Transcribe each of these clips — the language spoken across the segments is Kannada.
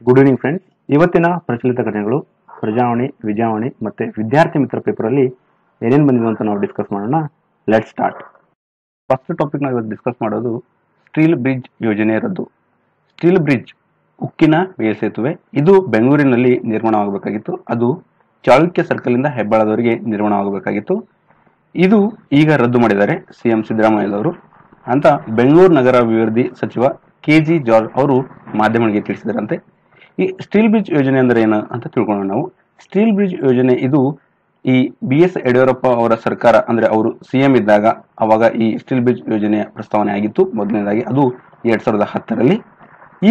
Good evening friends. ಇವತ್ತಿನ ಪ್ರಚಲಿತ ಘಟನೆಗಳು, ಪ್ರಜಾವಾಣಿ, ವಿಜಯವಾಣಿ ಮತ್ತು ವಿದ್ಯಾರ್ಥಿ ಮಿತ್ರ ಪೇಪರಲ್ಲಿ ಏನೇನು ಬಂದಿದೆ ಅಂತ ನಾವು ಡಿಸ್ಕಸ್ ಮಾಡೋಣ. Let start. ಫಸ್ಟ್ ಟಾಪಿಕ್ ನಾವು ಇವತ್ತು ಡಿಸ್ಕಸ್ ಮಾಡೋದು ಸ್ಟೀಲ್ ಬ್ರಿಡ್ಜ್ ಯೋಜನೆ ರದ್ದು. ಸ್ಟೀಲ್ ಬ್ರಿಡ್ಜ್ ಉಕ್ಕಿನ ಮೇಲ್ಸೇತುವೆ, ಇದು ಬೆಂಗಳೂರಿನಲ್ಲಿ ನಿರ್ಮಾಣವಾಗಬೇಕಾಗಿತ್ತು. ಅದು ಚಾಳುಕ್ಯ ಸರ್ಕಲ್ ಇಂದ ಹೆಬ್ಬಾಳದವರೆಗೆ ನಿರ್ಮಾಣವಾಗಬೇಕಾಗಿತ್ತು. ಇದು ಈಗ ರದ್ದು ಮಾಡಿದ್ದಾರೆ ಸಿಎಂ ಸಿದ್ದರಾಮಯ್ಯವರು ಅಂತ ಬೆಂಗಳೂರು ನಗರ ಅಭಿವೃದ್ಧಿ ಸಚಿವ KG ಜಾರ್ಜ್ ಅವರು ಮಾಧ್ಯಮಗಳಿಗೆ ತಿಳಿಸಿದರಂತೆ. ಈ ಸ್ಟೀಲ್ ಬ್ರಿಡ್ಜ್ ಯೋಜನೆ ಅಂದರೆ ಏನು ಅಂತ ತಿಳ್ಕೊಳ್ಳೋಣ ನಾವು. ಸ್ಟೀಲ್ ಬ್ರಿಡ್ಜ್ ಯೋಜನೆ ಇದು ಈ BS ಯಡಿಯೂರಪ್ಪ ಅವರ ಸರ್ಕಾರ ಅಂದ್ರೆ ಅವರು CM ಇದ್ದಾಗ ಅವಾಗ ಈ ಸ್ಟೀಲ್ ಬ್ರಿಡ್ಜ್ ಯೋಜನೆಯ ಪ್ರಸ್ತಾವನೆ ಆಗಿತ್ತು. ಮೊದಲನೇದಾಗಿ ಅದು 2010ರಲ್ಲಿ.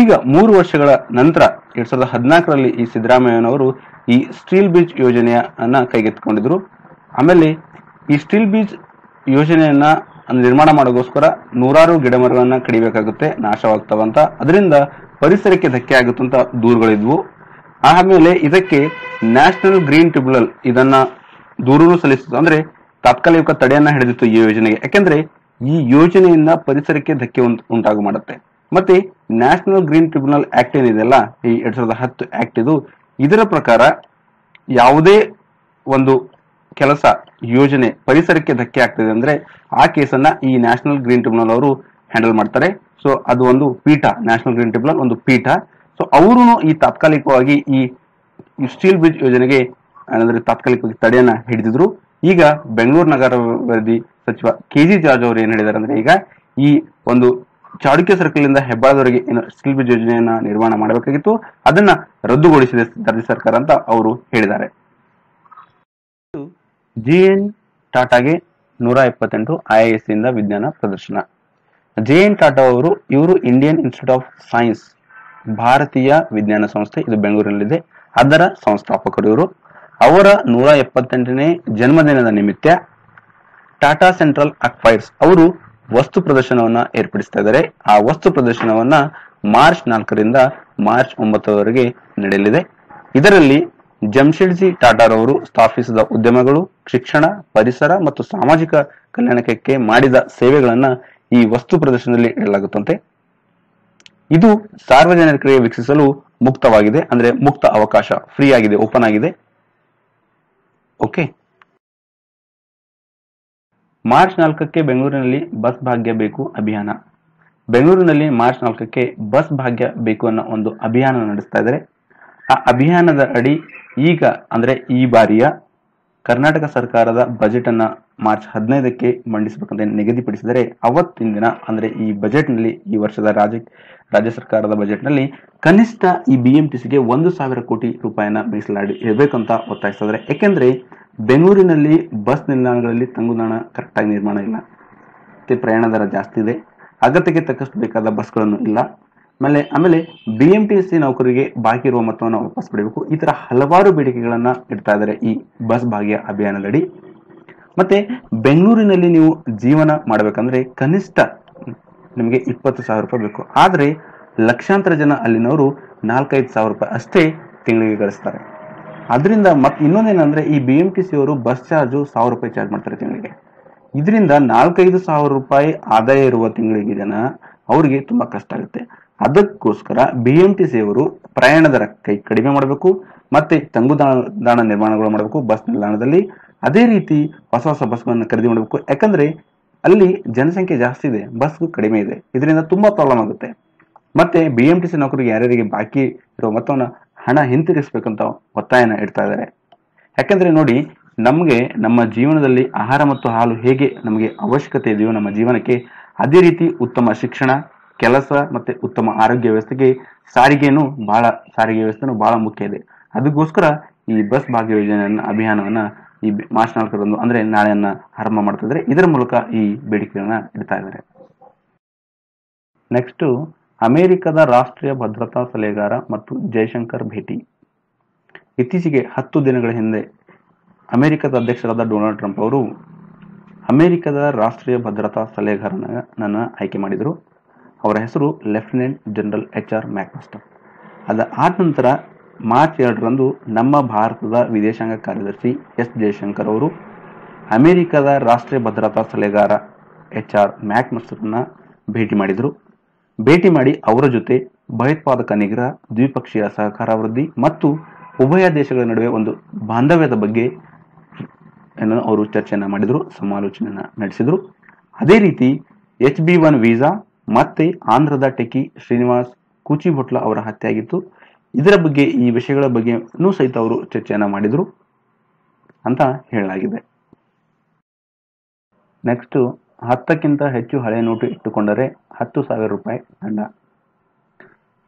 ಈಗ 3 ವರ್ಷಗಳ ನಂತರ 2014ರಲ್ಲಿ ಈ ಸಿದ್ದರಾಮಯ್ಯನವರು ಈ ಸ್ಟೀಲ್ ಬ್ರಿಡ್ಜ್ ಯೋಜನೆಯನ್ನ ಕೈಗೆತ್ತಿಕೊಂಡಿದ್ರು. ಆಮೇಲೆ ಈ ಸ್ಟೀಲ್ ಬ್ರಿಡ್ಜ್ ಯೋಜನೆಯನ್ನ ನಿರ್ಮಾಣ ಮಾಡೋಗೋಸ್ಕರ ನೂರಾರು ಗಿಡ ಮರಗಳನ್ನ ಕಡಿಬೇಕಾಗುತ್ತೆ, ನಾಶವಾಗ್ತಾವಂತ, ಅದರಿಂದ ಪರಿಸರಕ್ಕೆ ಧಕ್ಕೆ ಆಗುತ್ತಂತ ದೂರುಗಳಿದ್ವು. ಆಮೇಲೆ ಇದಕ್ಕೆ ನ್ಯಾಷನಲ್ ಗ್ರೀನ್ ಟ್ರಿಬ್ಯುನಲ್ ಇದನ್ನ ದೂರನ್ನು ಸಲ್ಲಿಸಿತು, ಅಂದ್ರೆ ತಾತ್ಕಾಲಿಕ ತಡೆಯನ್ನ ಹಿಡಿದಿತ್ತು ಈ ಯೋಜನೆಗೆ. ಯಾಕೆಂದ್ರೆ ಈ ಯೋಜನೆಯಿಂದ ಪರಿಸರಕ್ಕೆ ಧಕ್ಕೆ ಉಂಟಾಗು ಮಾಡುತ್ತೆ. ಮತ್ತೆ ನ್ಯಾಷನಲ್ ಗ್ರೀನ್ ಟ್ರಿಬ್ಯುನಲ್ ಆಕ್ಟ್ ಏನಿದೆಯಲ್ಲ, ಈ 2010 ಆಕ್ಟ್ ಇದು, ಇದರ ಪ್ರಕಾರ ಯಾವುದೇ ಒಂದು ಕೆಲಸ ಯೋಜನೆ ಪರಿಸರಕ್ಕೆ ಧಕ್ಕೆ ಆಗ್ತದೆ ಅಂದ್ರೆ ಆ ಕೇಸನ್ನ ಈ ನ್ಯಾಷನಲ್ ಗ್ರೀನ್ ಟ್ರಿಬ್ಯುನಲ್ ಅವರು ಹ್ಯಾಂಡಲ್ ಮಾಡ್ತಾರೆ. ಸೊ ಅದು ಒಂದು ಪೀಠ, ನ್ಯಾಷನಲ್ ಗ್ರೀನ್ ಟ್ರಿಬ್ಯುನಲ್ ಒಂದು ಪೀಠ. ಸೊ ಅವರು ಈ ತಾತ್ಕಾಲಿಕವಾಗಿ ಈ ಸ್ಟೀಲ್ ಬ್ರಿಡ್ಜ್ ಯೋಜನೆಗೆ ಅಂದ್ರೆ ತಾತ್ಕಾಲಿಕವಾಗಿ ತಡೆಯನ್ನ ಹಿಡಿದಿದ್ರು. ಈಗ ಬೆಂಗಳೂರು ನಗರ ಅಭಿವೃದ್ಧಿ ಸಚಿವ KG ಜಾರ್ಜ್ ಅವರು ಏನ್ ಹೇಳಿದ್ದಾರೆ ಅಂದ್ರೆ, ಈಗ ಈ ಒಂದು ಚಾಳುಕ್ಯ ಸರ್ಕಲ್ ಇಂದ ಹೆಬ್ಬಾಳದವರೆಗೆ ಏನು ಸ್ಟೀಲ್ ಬ್ರಿಡ್ಜ್ ಯೋಜನೆಯನ್ನ ನಿರ್ಮಾಣ ಮಾಡಬೇಕಾಗಿತ್ತು, ಅದನ್ನ ರದ್ದುಗೊಳಿಸಿದೆ ರಾಜ್ಯ ಸರ್ಕಾರ ಅಂತ ಅವರು ಹೇಳಿದ್ದಾರೆ. JN ಟಾಟಾಗೆ 178 IISc ಇಂದ ವಿಜ್ಞಾನ ಪ್ರದರ್ಶನ. JN ಟಾಟಾ ಇವರು ಇಂಡಿಯನ್ ಇನ್ಸ್ಟಿಟ್ಯೂಟ್ ಆಫ್ ಸೈನ್ಸ್, ಭಾರತೀಯ ವಿಜ್ಞಾನ ಸಂಸ್ಥೆ, ಇದು ಬೆಂಗಳೂರಿನಲ್ಲಿದೆ, ಅದರ ಸಂಸ್ಥಾಪಕರು ಇವರು. ಅವರ 178ನೇ ಜನ್ಮದಿನದ ನಿಮಿತ್ತ ಟಾಟಾ ಸೆಂಟ್ರಲ್ ಅಕ್ವೈರ್ಸ್ ಅವರು ವಸ್ತು ಪ್ರದರ್ಶನವನ್ನ ಏರ್ಪಡಿಸ್ತಾ ಇದ್ದಾರೆ. ಆ ವಸ್ತು ಪ್ರದರ್ಶನವನ್ನ ಮಾರ್ಚ್ 4ರಿಂದ ಮಾರ್ಚ್ 9ರವರೆಗೆ ನಡೆಯಲಿದೆ. ಇದರಲ್ಲಿ ಜಮ್ಶೆಡ್ಜಿ ಟಾಟಾರವರು ಸ್ಥಾಪಿಸಿದ ಉದ್ಯಮಗಳು, ಶಿಕ್ಷಣ, ಪರಿಸರ ಮತ್ತು ಸಾಮಾಜಿಕ ಕಲ್ಯಾಣಕ್ಕೆ ಮಾಡಿದ ಸೇವೆಗಳನ್ನ ಈ ವಸ್ತು ಪ್ರದರ್ಶನದಲ್ಲಿ ಇಡಲಾಗುತ್ತಂತೆ. ಇದು ಸಾರ್ವಜನಿಕರಿಗೆ ವೀಕ್ಷಿಸಲು ಮುಕ್ತವಾಗಿದೆ, ಅಂದ್ರೆ ಮುಕ್ತ ಅವಕಾಶ, ಫ್ರೀ ಆಗಿದೆ, ಓಪನ್ ಆಗಿದೆ. ಓಕೆ. ಮಾರ್ಚ್ 4ಕ್ಕೆ ಬೆಂಗಳೂರಿನಲ್ಲಿ ಬಸ್ ಭಾಗ್ಯ ಬೇಕು ಅಭಿಯಾನ. ಬೆಂಗಳೂರಿನಲ್ಲಿ ಮಾರ್ಚ್ 4ಕ್ಕೆ ಬಸ್ ಭಾಗ್ಯ ಬೇಕು ಅನ್ನೋ ಒಂದು ಅಭಿಯಾನ ನಡೆಸ್ತಾ ಇದ್ದಾರೆ. ಆ ಅಭಿಯಾನದ ಅಡಿ ಈಗ ಅಂದ್ರೆ ಈ ಬಾರಿಯ ಕರ್ನಾಟಕ ಸರ್ಕಾರದ ಬಜೆಟ್ ಅನ್ನ ಮಾರ್ಚ್ 15ಕ್ಕೆ ಮಂಡಿಸಬೇಕಂತ ನಿಗದಿಪಡಿಸಿದರೆ, ಅವತ್ತಿನ ದಿನ ಅಂದ್ರೆ ಈ ಬಜೆಟ್ ನಲ್ಲಿ, ಈ ವರ್ಷದ ರಾಜ್ಯ ಸರ್ಕಾರದ ಬಜೆಟ್ ನಲ್ಲಿ ಕನಿಷ್ಠ ಈ BMTCಗೆ 1,000 ಕೋಟಿ ರೂಪಾಯಿನ ಮೀಸಲಾಡಿ ಇರಬೇಕಂತ ಒತ್ತಾಯಿಸ್ತಾ ಇದ್ದಾರೆ. ಯಾಕೆಂದ್ರೆ ಬೆಂಗಳೂರಿನಲ್ಲಿ ಬಸ್ ನಿಲ್ದಾಣಗಳಲ್ಲಿ ತಂಗುದಾಣ ಕರೆಕ್ಟ್ ಆಗಿ ನಿರ್ಮಾಣ ಇಲ್ಲ, ಮತ್ತೆ ಪ್ರಯಾಣ ದರ ಜಾಸ್ತಿ ಇದೆ, ಅಗತ್ಯಕ್ಕೆ ತಕ್ಕಷ್ಟು ಬೇಕಾದ ಬಸ್ಗಳನ್ನು ಇಲ್ಲ. ಆಮೇಲೆ BMTC ನೌಕರಿಗೆ ಬಾಕಿ ಇರುವ ಮೊತ್ತವನ್ನು ವಾಪಸ್ ಪಡೆಯಬೇಕು. ಈ ತರ ಹಲವಾರು ಬೇಡಿಕೆಗಳನ್ನ ಇಡ್ತಾ ಇದ್ದಾರೆ ಈ ಬಸ್ ಭಾಗ್ಯ ಅಭಿಯಾನದಡಿ. ಮತ್ತೆ ಬೆಂಗಳೂರಿನಲ್ಲಿ ನೀವು ಜೀವನ ಮಾಡಬೇಕಂದ್ರೆ ಕನಿಷ್ಠ ನಿಮಗೆ 20,000 ರೂಪಾಯಿ ಬೇಕು. ಆದ್ರೆ ಲಕ್ಷಾಂತರ ಜನ ಅಲ್ಲಿನವರು 4-5 ಸಾವಿರ ರೂಪಾಯಿ ಅಷ್ಟೇ ತಿಂಗಳಿಗೆ ಗಳಿಸ್ತಾರೆ. ಅದರಿಂದ ಮತ್ತೆ ಇನ್ನೊಂದೇನಂದ್ರೆ, ಈ BMTC ಅವರು ಬಸ್ ಚಾರ್ಜು 1,000 ರೂಪಾಯಿ ಚಾರ್ಜ್ ಮಾಡ್ತಾರೆ ತಿಂಗಳಿಗೆ. ಇದರಿಂದ 4-5 ಸಾವಿರ ರೂಪಾಯಿ ಆದಾಯ ಇರುವ ತಿಂಗಳಿಗೆ ಜನ ಅವ್ರಿಗೆ ತುಂಬಾ ಕಷ್ಟ ಆಗುತ್ತೆ. ಅದಕ್ಕೋಸ್ಕರ BMTC ಅವರು ಪ್ರಯಾಣ ದರ ಕಡಿಮೆ ಮಾಡಬೇಕು, ಮತ್ತೆ ತಂಗುದಾಣ ನಿರ್ಮಾಣಗಳು ಮಾಡಬೇಕು ಬಸ್ ನಿಲ್ದಾಣದಲ್ಲಿ. ಅದೇ ರೀತಿ ಹೊಸ ಬಸ್ಗಳನ್ನು ಖರೀದಿ ಮಾಡಬೇಕು. ಯಾಕಂದ್ರೆ ಅಲ್ಲಿ ಜನಸಂಖ್ಯೆ ಜಾಸ್ತಿ ಇದೆ, ಬಸ್ ಕಡಿಮೆ ಇದೆ, ಇದರಿಂದ ತುಂಬಾ ಪ್ರಾಬ್ಲಮ್ ಆಗುತ್ತೆ. ಮತ್ತೆ BMTC ನೌಕರಿಗೆ ಯಾರ್ಯಾರಿಗೆ ಬಾಕಿ ಇರೋ ಮೊತ್ತವನ್ನ ಹಣ ಹಿಂತಿರುಗಿಸ್ಬೇಕಂತ ಒತ್ತಾಯನ ಇಡ್ತಾ ಇದ್ದಾರೆ. ಯಾಕಂದ್ರೆ ನೋಡಿ, ನಮ್ಗೆ ನಮ್ಮ ಜೀವನದಲ್ಲಿ ಆಹಾರ ಮತ್ತು ಹಾಲು ಹೇಗೆ ನಮಗೆ ಅವಶ್ಯಕತೆ ಇದೆಯೋ ನಮ್ಮ ಜೀವನಕ್ಕೆ, ಅದೇ ರೀತಿ ಉತ್ತಮ ಶಿಕ್ಷಣ, ಕೆಲಸ ಮತ್ತೆ ಉತ್ತಮ ಆರೋಗ್ಯ ವ್ಯವಸ್ಥೆಗೆ ಸಾರಿಗೆ ವ್ಯವಸ್ಥೆನೂ ಬಹಳ ಮುಖ್ಯ ಇದೆ. ಅದಕ್ಕೋಸ್ಕರ ಈ ಬಸ್ ಭಾಗ್ಯ ಯೋಜನೆ ಅಭಿಯಾನವನ್ನ ಈ ಮಾರ್ಚ್ 4ರಂದು ಅಂದ್ರೆ ನಾಳೆಯನ್ನ ಆರಂಭ ಮಾಡ್ತಾ ಇದ್ದಾರೆ. ಇದರ ಮೂಲಕ ಈ ಬೇಡಿಕೆಗಳನ್ನ ಇಡ್ತಾ ಇದ್ದಾರೆ. ನೆಕ್ಸ್ಟ್, ಅಮೆರಿಕದ ರಾಷ್ಟ್ರೀಯ ಭದ್ರತಾ ಸಲಹೆಗಾರ ಮತ್ತು ಜೈಶಂಕರ್ ಭೇಟಿ. ಇತ್ತೀಚೆಗೆ 10 ದಿನಗಳ ಹಿಂದೆ ಅಮೆರಿಕದ ಅಧ್ಯಕ್ಷರಾದ ಡೊನಾಲ್ಡ್ ಟ್ರಂಪ್ ಅವರು ಅಮೆರಿಕದ ರಾಷ್ಟ್ರೀಯ ಭದ್ರತಾ ಸಲಹೆಗಾರನನ್ನ ಆಯ್ಕೆ ಮಾಡಿದರು. ಅವರ ಹೆಸರು ಲೆಫ್ಟಿನೆಂಟ್ ಜನರಲ್ HR ಮ್ಯಾಕ್ಮಾಸ್ಟರ್. ಆದ ನಂತರ ಮಾರ್ಚ್ 2ರಂದು ನಮ್ಮ ಭಾರತದ ವಿದೇಶಾಂಗ ಕಾರ್ಯದರ್ಶಿ S ಜಯಶಂಕರ್ ಅವರು ಅಮೆರಿಕದ ರಾಷ್ಟ್ರೀಯ ಭದ್ರತಾ ಸಲಹೆಗಾರ HR ಮ್ಯಾಕ್ಮಾಸ್ಟರ್ನ ಭೇಟಿ ಮಾಡಿದರು. ಭೇಟಿ ಮಾಡಿ ಅವರ ಜೊತೆ ಭಯೋತ್ಪಾದಕ ನಿಗ್ರಹ, ದ್ವಿಪಕ್ಷೀಯ ಸಹಕಾರ ವೃದ್ಧಿ ಮತ್ತು ಉಭಯ ದೇಶಗಳ ನಡುವೆ ಒಂದು ಬಾಂಧವ್ಯದ ಬಗ್ಗೆ ಅವರು ಚರ್ಚೆಯನ್ನ ಮಾಡಿದ್ರು, ಸಮಾಲೋಚನೆಯನ್ನ ನಡೆಸಿದ್ರು. ಅದೇ ರೀತಿ HB1 ವೀಸಾ ಮತ್ತೆ ಆಂಧ್ರದ ಟೆಕಿ ಶ್ರೀನಿವಾಸ್ ಕೂಚಿಭೊಟ್ಲ ಅವರ ಹತ್ಯೆ ಆಗಿತ್ತು. ಇದರ ಬಗ್ಗೆ, ಈ ವಿಷಯಗಳ ಬಗ್ಗೆ ಸಹಿತ ಅವರು ಚರ್ಚೆಯನ್ನ ಮಾಡಿದ್ರು ಅಂತ ಹೇಳಲಾಗಿದೆ. ನೆಕ್ಸ್ಟ್, 10ಕ್ಕಿಂತ ಹೆಚ್ಚು ಹಳೆ ನೋಟು ಇಟ್ಟುಕೊಂಡರೆ 10,000 ರೂಪಾಯಿ ದಂಡ.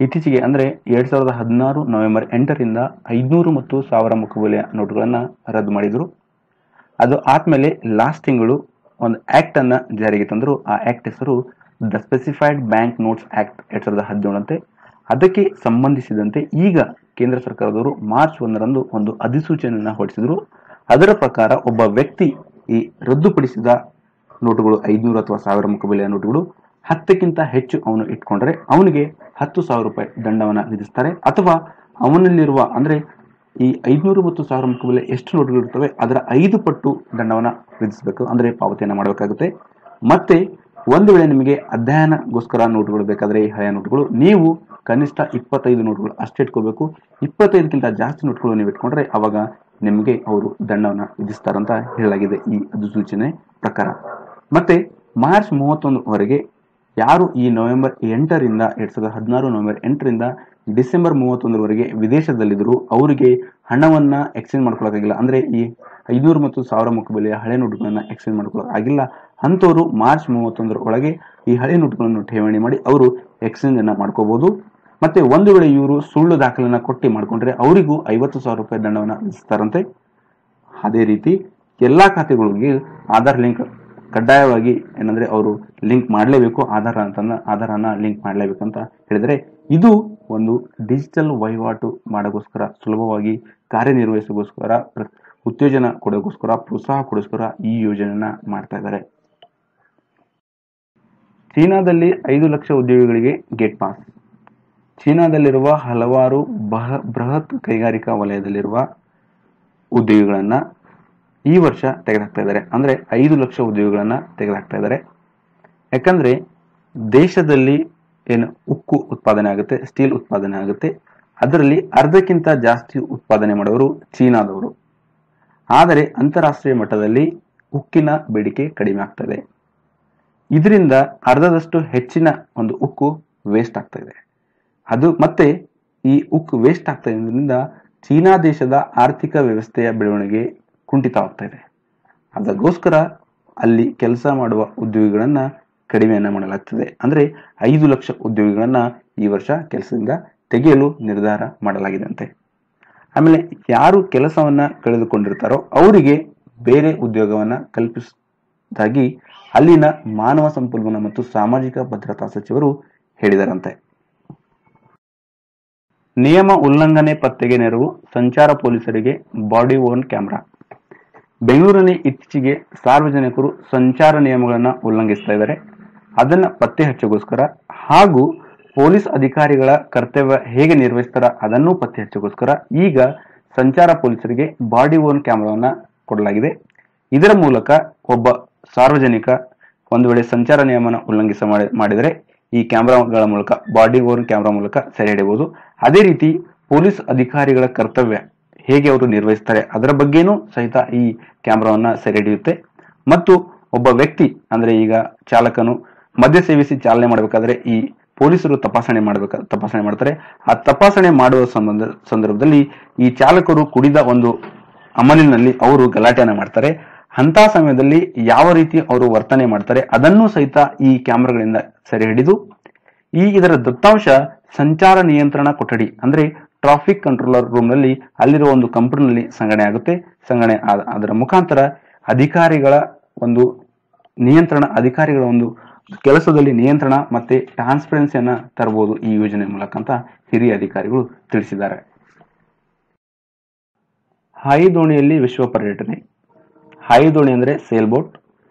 ಇತ್ತೀಚೆಗೆ ಅಂದ್ರೆ 2016 ನವೆಂಬರ್ 8ರಿಂದ 500 ಮತ್ತು 1000 ಮುಖಬೆಲೆಯ ನೋಟುಗಳನ್ನ ರದ್ದು ಮಾಡಿದ್ರು. ಅದು ಆದ್ಮೇಲೆ ಲಾಸ್ಟ್ ತಿಂಗಳು ಒಂದು ಆಕ್ಟ್ ಅನ್ನ ಜಾರಿಗೆ ತಂದ್ರು. ಆ ಆಕ್ಟ್ ಹೆಸರು the specified bank notes act 2017 ಅಂತೆ. ಅದಕ್ಕೆ ಸಂಬಂಧಿಸಿದಂತೆ ಈಗ ಕೇಂದ್ರ ಸರ್ಕಾರದವರು ಮಾರ್ಚ್ 1ರಂದು ಒಂದು ಅಧಿಸೂಚನೆಯನ್ನ ಹೊರಡಿಸಿದ್ರು. ಅದರ ಪ್ರಕಾರ ಒಬ್ಬ ವ್ಯಕ್ತಿ ಈ ರದ್ದುಪಡಿಸಿದ ನೋಟುಗಳು 500 ಅಥವಾ 1000 ಮುಖಬೆಲೆಯ ನೋಟುಗಳು 10ಕ್ಕಿಂತ ಹೆಚ್ಚು ಅವನು ಇಟ್ಕೊಂಡ್ರೆ ಅವನಿಗೆ 10,000 ರೂಪಾಯಿ ದಂಡವನ್ನ ವಿಧಿಸ್ತಾರೆ. ಅಥವಾ ಅವನಲ್ಲಿರುವ ಅಂದ್ರೆ ಈ 500 ಮತ್ತು 1000 ಮುಖಬೆಲೆ ಎಷ್ಟು ನೋಟುಗಳು ಇರ್ತವೆ ಅದರ 5 ಪಟ್ಟು ದಂಡವನ್ನ ವಿಧಿಸಬೇಕು, ಅಂದ್ರೆ ಪಾವತಿಯನ್ನ ಮಾಡಬೇಕಾಗುತ್ತೆ. ಮತ್ತೆ ಒಂದು ವೇಳೆ ನಿಮಗೆ ಅಧ್ಯಯನಗೋಸ್ಕರ ನೋಟುಗಳು ಬೇಕಾದ್ರೆ ಈ ಹಳೆಯ ನೋಟುಗಳು ನೀವು ಕನಿಷ್ಠ 25 ನೋಟುಗಳು ಅಷ್ಟೇ ಇಟ್ಕೋಬೇಕು. 25ಕ್ಕಿಂತ ಜಾಸ್ತಿ ನೋಟುಗಳು ನೀವು ಇಟ್ಕೊಂಡ್ರೆ ಅವಾಗ ನಿಮಗೆ ಅವರು ದಂಡವನ್ನ ವಿಧಿಸ್ತಾರಂತ ಹೇಳಲಾಗಿದೆ ಈ ಅಧಿಸೂಚನೆ ಪ್ರಕಾರ. ಮತ್ತೆ ಮಾರ್ಚ್ 31ವರೆಗೆ ಯಾರು ಈ ನವೆಂಬರ್ 8ರಿಂದ 2016 ನವೆಂಬರ್ 8ರಿಂದ ಡಿಸೆಂಬರ್ 31ರವರೆಗೆ ವಿದೇಶದಲ್ಲಿದ್ದರು ಅವರಿಗೆ ಹಣವನ್ನ ಎಕ್ಸ್ಚೇಂಜ್ ಮಾಡ್ಕೊಳ್ಳೋಕ್ಕಾಗಿಲ್ಲ, ಅಂದ್ರೆ ಈ 500 ಮತ್ತು 1000 ಮುಖಬೆಲೆಯ ಹಳೆ ನೋಟುಗಳನ್ನ ಎಕ್ಸ್ಚೇಂಜ್ ಮಾಡ್ಕೊಳ್ಳೋಕೆ ಆಗಿಲ್ಲ. ಅಂತವರು ಮಾರ್ಚ್ 31ರ ಒಳಗೆ ಈ ಹಳೆ ನೋಟುಗಳನ್ನು ಠೇವಣಿ ಮಾಡಿ ಅವರು ಎಕ್ಸ್ಚೇಂಜ್ ಅನ್ನ ಮಾಡ್ಕೋಬಹುದು. ಮತ್ತೆ ಒಂದು ವೇಳೆ ಇವರು ಸುಳ್ಳು ದಾಖಲೆಯನ್ನ ಕೊಟ್ಟು ಮಾಡ್ಕೊಂಡ್ರೆ ಅವರಿಗೂ 50,000 ರೂಪಾಯಿ ದಂಡವನ್ನ ವಿಧಿಸ್ತಾರಂತೆ. ಅದೇ ರೀತಿ ಎಲ್ಲಾ ಖಾತೆಗಳಿಗೆ ಆಧಾರ್ ಲಿಂಕ್ ಕಡ್ಡಾಯವಾಗಿ ಏನಂದ್ರೆ ಅವರು ಲಿಂಕ್ ಮಾಡಲೇಬೇಕು, ಆಧಾರನ ಲಿಂಕ್ ಮಾಡಲೇಬೇಕಂತ ಹೇಳಿದರೆ ಇದು ಒಂದು ಡಿಜಿಟಲ್ ವಹಿವಾಟು ಮಾಡೋಗೋಸ್ಕರ, ಸುಲಭವಾಗಿ ಕಾರ್ಯನಿರ್ವಹಿಸೋಗೋಸ್ಕರ, ಉತ್ತೇಜನ ಕೊಡೋಗೋಸ್ಕರ, ಪ್ರೋತ್ಸಾಹ ಕೊಡೋಸ್ಕರ ಈ ಯೋಜನೆಯನ್ನ ಮಾಡ್ತಾ ಇದ್ದಾರೆ. ಚೀನಾದಲ್ಲಿ 5 ಲಕ್ಷ ಉದ್ಯೋಗಿಗಳಿಗೆ ಗೇಟ್ ಪಾಸ್. ಚೀನಾದಲ್ಲಿರುವ ಹಲವಾರು ಬೃಹತ್ ಕೈಗಾರಿಕಾ ವಲಯದಲ್ಲಿರುವ ಉದ್ಯೋಗಿಗಳನ್ನ ಈ ವರ್ಷ ತೆಗೆದುಹಾಕ್ತಾ ಇದ್ದಾರೆ. ಅಂದ್ರೆ 5 ಲಕ್ಷ ಉದ್ಯೋಗಿಗಳನ್ನ ತೆಗೆದುಹಾಕ್ತಾ ಇದ್ದಾರೆ. ಯಾಕಂದ್ರೆ ದೇಶದಲ್ಲಿ ಏನು ಉಕ್ಕು ಉತ್ಪಾದನೆ ಆಗುತ್ತೆ, ಸ್ಟೀಲ್ ಉತ್ಪಾದನೆ ಆಗುತ್ತೆ, ಅದರಲ್ಲಿ ಅರ್ಧಕ್ಕಿಂತ ಜಾಸ್ತಿ ಉತ್ಪಾದನೆ ಮಾಡೋರು ಚೀನಾದವರು. ಆದರೆ ಅಂತಾರಾಷ್ಟ್ರೀಯ ಮಟ್ಟದಲ್ಲಿ ಉಕ್ಕಿನ ಬೇಡಿಕೆ ಕಡಿಮೆ ಆಗ್ತದೆ. ಇದರಿಂದ ಅರ್ಧದಷ್ಟು ಹೆಚ್ಚಿನ ಒಂದು ಉಕ್ಕು ವೇಸ್ಟ್ ಆಗ್ತಾ ಇದೆ. ಅದು ಮತ್ತೆ ಈ ಉಕ್ಕು ವೇಸ್ಟ್ ಆಗ್ತಾ ಇರೋದ್ರಿಂದ ಚೀನಾ ದೇಶದ ಆರ್ಥಿಕ ವ್ಯವಸ್ಥೆಯ ಬೆಳವಣಿಗೆ ಕುಂಠಿತವಾಗ್ತಾ ಇದೆ. ಅದಕ್ಕೋಸ್ಕರ ಅಲ್ಲಿ ಕೆಲಸ ಮಾಡುವ ಉದ್ಯೋಗಿಗಳನ್ನ ಕಡಿಮೆಯನ್ನ ಮಾಡಲಾಗ್ತದೆ. ಅಂದ್ರೆ 5 ಲಕ್ಷ ಉದ್ಯೋಗಿಗಳನ್ನ ಈ ವರ್ಷ ಕೆಲಸದಿಂದ ತೆಗೆಯಲು ನಿರ್ಧಾರ ಮಾಡಲಾಗಿದೆ ಅಂತೆ. ಆಮೇಲೆ ಯಾರು ಕೆಲಸವನ್ನ ಕಳೆದುಕೊಂಡಿರ್ತಾರೋ ಅವರಿಗೆ ಬೇರೆ ಉದ್ಯೋಗವನ್ನ ಕಲ್ಪಿಸುವುದಾಗಿ ಅಲ್ಲಿನ ಮಾನವ ಸಂಪನ್ಮೂಲ ಮತ್ತು ಸಾಮಾಜಿಕ ಭದ್ರತಾ ಸಚಿವರು ಹೇಳಿದಾರಂತೆ. ನಿಯಮ ಉಲ್ಲಂಘನೆ ಪತ್ತೆಗೆ ನೆರವು ಸಂಚಾರ ಪೊಲೀಸರಿಗೆ ಬಾಡಿ ಓರ್ನ್ ಕ್ಯಾಮೆರಾ. ಬೆಂಗಳೂರಿನ ಇತ್ತೀಚೆಗೆ ಸಾರ್ವಜನಿಕರು ಸಂಚಾರ ನಿಯಮಗಳನ್ನ ಉಲ್ಲಂಘಿಸ್ತಾ ಇದ್ದಾರೆ. ಅದನ್ನ ಪತ್ತೆ ಹಚ್ಚೋಗೋಸ್ಕರ ಹಾಗೂ ಪೊಲೀಸ್ ಅಧಿಕಾರಿಗಳ ಕರ್ತವ್ಯ ಹೇಗೆ ನಿರ್ವಹಿಸ್ತಾರ ಅದನ್ನು ಪತ್ತೆ ಹಚ್ಚೋಗೋಸ್ಕರ ಈಗ ಸಂಚಾರ ಪೊಲೀಸರಿಗೆ ಬಾಡಿ ಓರ್ನ್ ಕ್ಯಾಮೆರಾವನ್ನ ಕೊಡಲಾಗಿದೆ. ಇದರ ಮೂಲಕ ಒಬ್ಬ ಸಾರ್ವಜನಿಕ ಒಂದು ವೇಳೆ ಸಂಚಾರ ನಿಯಮನ ಉಲ್ಲಂಘಿಸ ಮಾಡಿದರೆ ಈ ಕ್ಯಾಮೆರಾಗಳ ಮೂಲಕ, ಬಾಡಿ ಓರ್ನ್ ಕ್ಯಾಮೆರಾ ಮೂಲಕ ಸೆರೆ ಹಿಡಿಯಬಹುದು. ಅದೇ ರೀತಿ ಪೊಲೀಸ್ ಅಧಿಕಾರಿಗಳ ಕರ್ತವ್ಯ ಹೇಗೆ ಅವರು ನಿರ್ವಹಿಸ್ತಾರೆ ಅದರ ಬಗ್ಗೆನೂ ಸಹಿತ ಈ ಕ್ಯಾಮೆರಾವನ್ನ ಸೆರೆ ಹಿಡಿಯುತ್ತೆ. ಮತ್ತು ಒಬ್ಬ ವ್ಯಕ್ತಿ ಅಂದ್ರೆ ಈಗ ಚಾಲಕನು ಮದ್ಯ ಸೇವಿಸಿ ಚಾಲನೆ ಮಾಡಬೇಕಾದ್ರೆ ಈ ಪೊಲೀಸರು ತಪಾಸಣೆ ಮಾಡ್ತಾರೆ. ಆ ತಪಾಸಣೆ ಮಾಡುವ ಸಂದರ್ಭದಲ್ಲಿ ಈ ಚಾಲಕರು ಕುಡಿದ ಒಂದು ಅಮಲಿನಲ್ಲಿ ಅವರು ಗಲಾಟೆಯನ್ನ ಮಾಡ್ತಾರೆ. ಅಂತ ಸಮಯದಲ್ಲಿ ಯಾವ ರೀತಿ ಅವರು ವರ್ತನೆ ಮಾಡ್ತಾರೆ ಅದನ್ನು ಸಹಿತ ಈ ಕ್ಯಾಮೆರಾಗಳಿಂದ ಸೆರೆ ಹಿಡಿದು ಇದರ ದತ್ತಾಂಶ ಸಂಚಾರ ನಿಯಂತ್ರಣ ಕೊಠಡಿ ಅಂದ್ರೆ ಟ್ರಾಫಿಕ್ ಕಂಟ್ರೋಲರ್ ರೂಮ್ ನಲ್ಲಿ ಅಲ್ಲಿರುವ ಒಂದು ಕಂಪ್ಯೂಟರ್ನಲ್ಲಿ ಸಂಗ್ರಹಣೆ ಆಗುತ್ತೆ. ಅದರ ಮುಖಾಂತರ ಅಧಿಕಾರಿಗಳ ಒಂದು ಕೆಲಸದಲ್ಲಿ ನಿಯಂತ್ರಣ ಮತ್ತೆ ಟ್ರಾನ್ಸ್ಪರೆನ್ಸಿಯನ್ನ ತರಬಹುದು ಈ ಯೋಜನೆ ಮೂಲಕ ಅಂತ ಹಿರಿಯ ಅಧಿಕಾರಿಗಳು ತಿಳಿಸಿದ್ದಾರೆ. ಹಾಯಿ ದೋಣಿಯಲ್ಲಿ ವಿಶ್ವ ಪರ್ಯಟನೆ. ಹಾಯಿ ದೋಣಿ ಅಂದ್ರೆ ಸೇಲ್ ಬೋಟ್.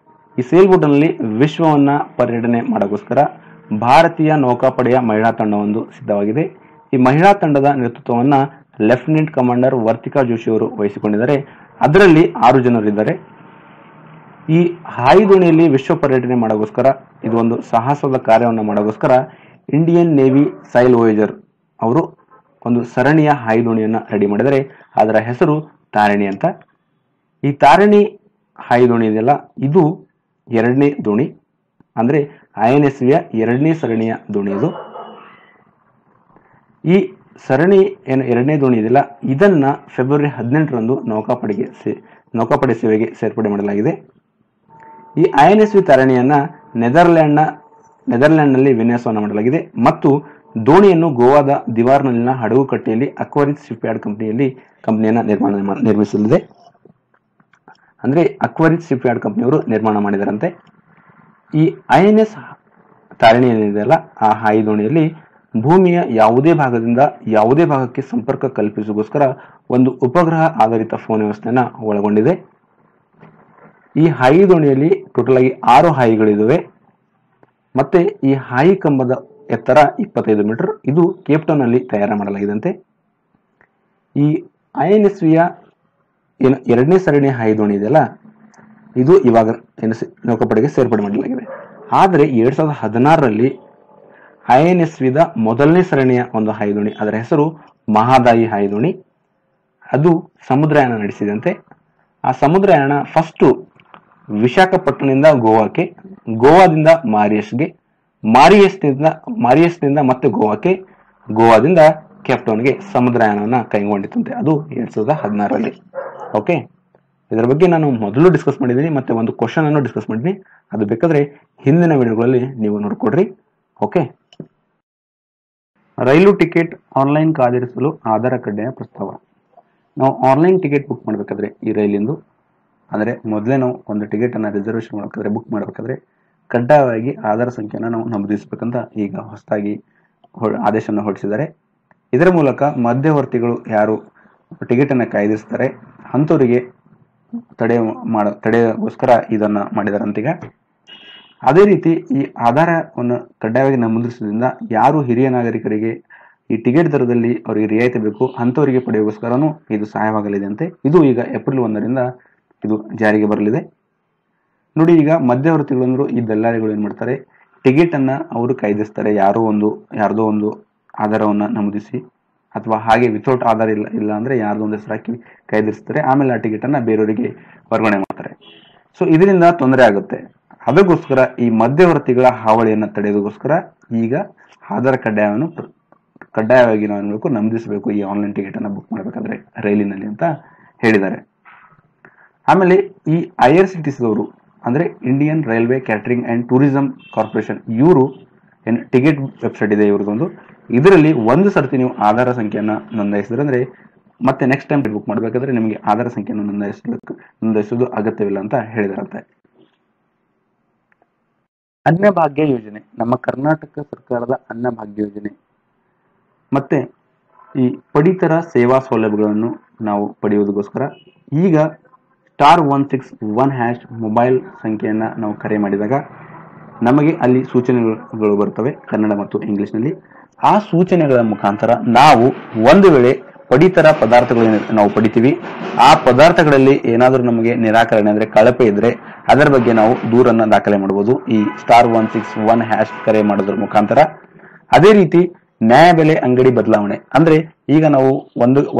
ಈ ಸೇಲ್ ಬೋಟ್ ನಲ್ಲಿ ವಿಶ್ವವನ್ನ ಪರ್ಯಟನೆ ಮಾಡೋಗೋಸ್ಕರ ಭಾರತೀಯ ನೌಕಾಪಡೆಯ ಮಹಿಳಾ ತಂಡವೊಂದು ಸಿದ್ಧವಾಗಿದೆ. ಈ ಮಹಿಳಾ ತಂಡದ ನೇತೃತ್ವವನ್ನ ಲೆಫ್ಟಿನೆಂಟ್ ಕಮಾಂಡರ್ ವರ್ತಿಕಾ ಜೋಶಿ ಅವರು ವಹಿಸಿಕೊಂಡಿದ್ದಾರೆ. ಅದರಲ್ಲಿ 6 ಜನರಿದ್ದಾರೆ. ಈ ಹಾಯಿ ದೋಣಿಯಲ್ಲಿ ವಿಶ್ವ ಪರ್ಯಟನೆ ಮಾಡೋಗೋಸ್ಕರ ಇದು ಒಂದು ಸಾಹಸದ ಕಾರ್ಯವನ್ನು ಮಾಡೋಗೋಸ್ಕರ ಇಂಡಿಯನ್ ನೇವಿ ಸೈಲ್ ವೋಯೇಜರ್ ಅವರು ಒಂದು ಸರಣಿಯ ಹಾಯಿದೋಣಿಯನ್ನ ರೆಡಿ ಮಾಡಿದರೆ ಅದರ ಹೆಸರು ತಾರಿಣಿ ಅಂತ. ಈ ತಾರಿಣಿ ಹಾಯಿದೋಣಿ ಇದೆಯಲ್ಲ, ಇದು ಎರಡನೇ ದೋಣಿ, ಅಂದ್ರೆ INSVಯ ಎರಡನೇ ಸರಣಿಯ ದೋಣಿ ಇದು. ಈ ಸರಣಿ ಏನು ಎರಡನೇ ದೋಣಿ ಇದೆಯಲ್ಲ, ಇದನ್ನ ಫೆಬ್ರವರಿ 18ರಂದು ನೌಕಾಪಡೆ ಸೇವೆಗೆ ಸೇರ್ಪಡೆ ಮಾಡಲಾಗಿದೆ. ಈ INSV ತಾರಿಣಿಯನ್ನ ನೆದರ್ಲ್ಯಾಂಡ್ನಲ್ಲಿ ವಿನ್ಯಾಸವನ್ನು ಮಾಡಲಾಗಿದೆ ಮತ್ತು ದೋಣಿಯನ್ನು ಗೋವಾದ ದಿವಾರ್ನಲ್ಲಿನ ಹಡಗುಕಟ್ಟೆಯಲ್ಲಿ ಅಕ್ವಾರಿಸ್ ಶಿಪ್ಯಾರ್ಡ್ ಕಂಪನಿಯನ್ನ ನಿರ್ಮಿಸಲಿದೆ. ಅಂದ್ರೆ ಅಕ್ವಾರಿಸ್ ಶಿಪ್ಯಾರ್ಡ್ ಕಂಪನಿಯವರು ನಿರ್ಮಾಣ ಮಾಡಿದಾರಂತೆ. ಈ INS ತಾರಿಣಿ ಏನಿದೆಯಲ್ಲ, ಆ ಹಾಯಿದೋಣಿಯಲ್ಲಿ ಭೂಮಿಯ ಯಾವುದೇ ಭಾಗದಿಂದ ಯಾವುದೇ ಭಾಗಕ್ಕೆ ಸಂಪರ್ಕ ಕಲ್ಪಿಸುವುದಕ್ಕೋಸ್ಕರ ಒಂದು ಉಪಗ್ರಹ ಆಧಾರಿತ ಫೋನ್ ವ್ಯವಸ್ಥೆಯನ್ನ ಒಳಗೊಂಡಿದೆ. ಈ ಹಾಯಿದೋಣಿಯಲ್ಲಿ ಟೋಟಲ್ ಆಗಿ 6 ಹಾಯಿಗಳಿವೆ. ಮತ್ತೆ ಈ ಹಾಯಿ ಕಂಬದ ಎತ್ತರ 25 ಮೀಟರ್. ಇದು ಕೇಪ್ಟೌನ್ ಅಲ್ಲಿ ತಯಾರು ಮಾಡಲಾಗಿದಂತೆ. ಈ INSVಯ ಏನು ಎರಡನೇ ಸರಣಿಯ ಹಾಯಿದೋಣಿ ಇದೆಯಲ್ಲ, ಇದು ಇವಾಗ ನೌಕಾಪಡೆಗೆ ಸೇರ್ಪಡೆ ಮಾಡಲಾಗಿದೆ. ಆದರೆ 2016ರಲ್ಲಿ INSVದ ಮೊದಲನೇ ಸರಣಿಯ ಒಂದು ಹಾಯಿದೋಣಿ, ಅದರ ಹೆಸರು ಮಹಾದಾಯಿ ಹಾಯಿದೋಣಿ, ಅದು ಸಮುದ್ರಯಾನ ನಡೆಸಿದಂತೆ. ಆ ಸಮುದ್ರಯಾನ ಫಸ್ಟ್ ವಿಶಾಖಪಟ್ಟಣದಿಂದ ಗೋವಾಕ್ಕೆ, ಗೋವಾದಿಂದ ಮಾರಿಯಸ್ಗೆ, ಮಾರಿಯಸ್ನಿಂದ ಮತ್ತೆ ಗೋವಾಕ್ಕೆ, ಗೋವಾದಿಂದ ಕೇಪ್ಟೌನ್ಗೆ ಸಮುದ್ರಯಾನವನ್ನ ಕೈಗೊಂಡಿತ್ತಂತೆ. ಅದು 2016ರಲ್ಲಿ. ಓಕೆ, ಇದರ ಬಗ್ಗೆ ನಾನು ಮೊದಲು ಡಿಸ್ಕಸ್ ಮಾಡಿದ್ದೀನಿ, ಮತ್ತೆ ಒಂದು ಕ್ವಶನ್ ಅನ್ನು ಡಿಸ್ಕಸ್ ಮಾಡಿದ್ದೀನಿ. ಅದು ಬೇಕಾದ್ರೆ ಹಿಂದಿನ ವಿಡಿಯೋಗಳಲ್ಲಿ ನೀವು ನೋಡ್ಕೊಡ್ರಿ. ಓಕೆ, ರೈಲು ಟಿಕೆಟ್ ಆನ್ಲೈನ್ ಕಾದಿರಿಸಲು ಆಧಾರ ಕಡ್ಡಾಯ ಪ್ರಸ್ತಾವ. ನಾವು ಆನ್ಲೈನ್ ಟಿಕೆಟ್ ಬುಕ್ ಮಾಡಬೇಕಾದ್ರೆ ಈ ರೈಲಿಂದು, ಅಂದರೆ ಮೊದಲೇ ನಾವು ಒಂದು ಟಿಕೆಟ್ ಅನ್ನ ರಿಸರ್ವೇಶನ್ ಮಾಡಬೇಕಾದ್ರೆ ಬುಕ್ ಮಾಡಬೇಕಾದ್ರೆ ಕಡ್ಡಾಯವಾಗಿ ಆಧಾರ್ ಸಂಖ್ಯೆಯನ್ನು ನಾವು ನಮೂದಿಸಬೇಕಂತ ಈಗ ಹೊಸದಾಗಿ ಆದೇಶವನ್ನು ಹೊರಡಿಸಿದ್ದಾರೆ. ಇದರ ಮೂಲಕ ಮಧ್ಯವರ್ತಿಗಳು ಯಾರು ಟಿಕೆಟ್ ಅನ್ನು ಕಾಯ್ದಿರಿಸ್ತಾರೆ ಅಂಥವರಿಗೆ ತಡೆಗೋಸ್ಕರ ಇದನ್ನ ಮಾಡಿದಾರಂತೀಗ. ಅದೇ ರೀತಿ ಈ ಆಧಾರವನ್ನು ಕಡ್ಡಾಯವಾಗಿ ನಮೂದಿಸುವುದರಿಂದ ಯಾರು ಹಿರಿಯ ನಾಗರಿಕರಿಗೆ ಈ ಟಿಕೆಟ್ ದರದಲ್ಲಿ ಅವರಿಗೆ ರಿಯಾಯಿತಿ ಬೇಕು ಅಂಥವರಿಗೆ ಪಡೆಯೋಸ್ಕರನೂ ಇದು ಸಹಾಯವಾಗಲಿದೆ ಅಂತೆ. ಇದು ಈಗ ಏಪ್ರಿಲ್ 1ರಿಂದ ಇದು ಜಾರಿಗೆ ಬರಲಿದೆ. ನೋಡಿ, ಈಗ ಮಧ್ಯವರ್ತಿಗಳು ಅಂದ್ರು ಈ ದಲ್ಲಾಳಿಗಳು ಏನ್ ಮಾಡ್ತಾರೆ, ಟಿಕೆಟ್ ಅನ್ನ ಅವರು ಕಾಯ್ದಿರಿಸ್ತಾರೆ. ಯಾರ್ದೋ ಒಂದು ಆಧಾರವನ್ನ ನಮೂದಿಸಿ, ಅಥವಾ ಹಾಗೆ ವಿತೌಟ್ ಆಧಾರ ಇಲ್ಲ ಅಂದ್ರೆ ಯಾರ್ದೋ ಒಂದು ಹೆಸರು ಹಾಕಿ ಕಾಯ್ದಿರಿಸ್ತಾರೆ. ಆಮೇಲೆ ಆ ಟಿಕೆಟ್ ಅನ್ನ ಬೇರೆಯವರಿಗೆ ವರ್ಗಾವಣೆ ಮಾಡ್ತಾರೆ. ಸೊ ಇದರಿಂದ ತೊಂದರೆ ಆಗುತ್ತೆ. ಅದಕ್ಕೋಸ್ಕರ ಈ ಮಧ್ಯವರ್ತಿಗಳ ಹಾವಳಿಯನ್ನ ತಡೆಯೋದಕ್ಕೋಸ್ಕರ ಈಗ ಆಧಾರ್ ಕಡ್ಡಾಯವಾಗಿ ನಾವು ಏನ್ಬೇಕು ನಮೂದಿಸಬೇಕು ಈ ಆನ್ಲೈನ್ ಟಿಕೆಟ್ ಅನ್ನ ಬುಕ್ ಮಾಡಬೇಕಾದ್ರೆ ರೈಲಿನಲ್ಲಿ ಅಂತ ಹೇಳಿದ್ದಾರೆ. ಆಮೇಲೆ ಈ IRCTC ದವರು ಅಂದ್ರೆ Indian railway catering and tourism corporation, ಇವರು ಏನು ಟಿಕೆಟ್ ವೆಬ್ಸೈಟ್ ಇದೆ ಇವ್ರದೊಂದು, ಇದರಲ್ಲಿ ಒಂದು ಸರ್ತಿ ನೀವು ಆಧಾರ ಸಂಖ್ಯೆಯನ್ನ ನೋಂದಾಯಿಸಿದ್ರೆ ಅಂದ್ರೆ ಮತ್ತೆ ನೆಕ್ಸ್ಟ್ ಟೈಮ್ ಬುಕ್ ಮಾಡಬೇಕಾದ್ರೆ ನಿಮಗೆ ಆಧಾರ ಸಂಖ್ಯೆಯನ್ನು ನೋಂದಾಯಿಸೋದು ಅಗತ್ಯವಿಲ್ಲ ಅಂತ ಹೇಳಿದಾರಂತೆ. ಅನ್ನಭಾಗ್ಯ ಯೋಜನೆ, ನಮ್ಮ ಕರ್ನಾಟಕ ಸರ್ಕಾರದ ಅನ್ನಭಾಗ್ಯ ಯೋಜನೆ ಮತ್ತೆ ಈ ಪಡಿತರ ಸೇವಾ ಸೌಲಭ್ಯಗಳನ್ನು ನಾವು ಪಡೆಯುವುದಕ್ಕೋಸ್ಕರ ಈಗ *161# ಮೊಬೈಲ್ ಸಂಖ್ಯೆಯನ್ನ ನಾವು ಕರೆ ಮಾಡಿದಾಗ ನಮಗೆ ಅಲ್ಲಿ ಸೂಚನೆಗಳು ಬರ್ತವೆ ಕನ್ನಡ ಮತ್ತು ಇಂಗ್ಲಿಷ್ನಲ್ಲಿ. ಆ ಸೂಚನೆಗಳ ಮುಖಾಂತರ ನಾವು ಒಂದು ವೇಳೆ ಪಡಿತರ ಪದಾರ್ಥಗಳನ್ನು ನಾವು ಪಡಿತೀವಿ, ಆ ಪದಾರ್ಥಗಳಲ್ಲಿ ಏನಾದರೂ ನಮಗೆ ನಿರಾಕರಣೆ ಅಂದ್ರೆ ಕಳಪೆ ಇದ್ರೆ ಅದರ ಬಗ್ಗೆ ನಾವು ದೂರನ್ನ ದಾಖಲೆ ಮಾಡಬಹುದು ಈ *161# ಕರೆ ಮಾಡೋದ್ರ ಮುಖಾಂತರ. ಅದೇ ರೀತಿ ನ್ಯಾಯಬೆಲೆ ಅಂಗಡಿ ಬದಲಾವಣೆ ಅಂದ್ರೆ ಈಗ ನಾವು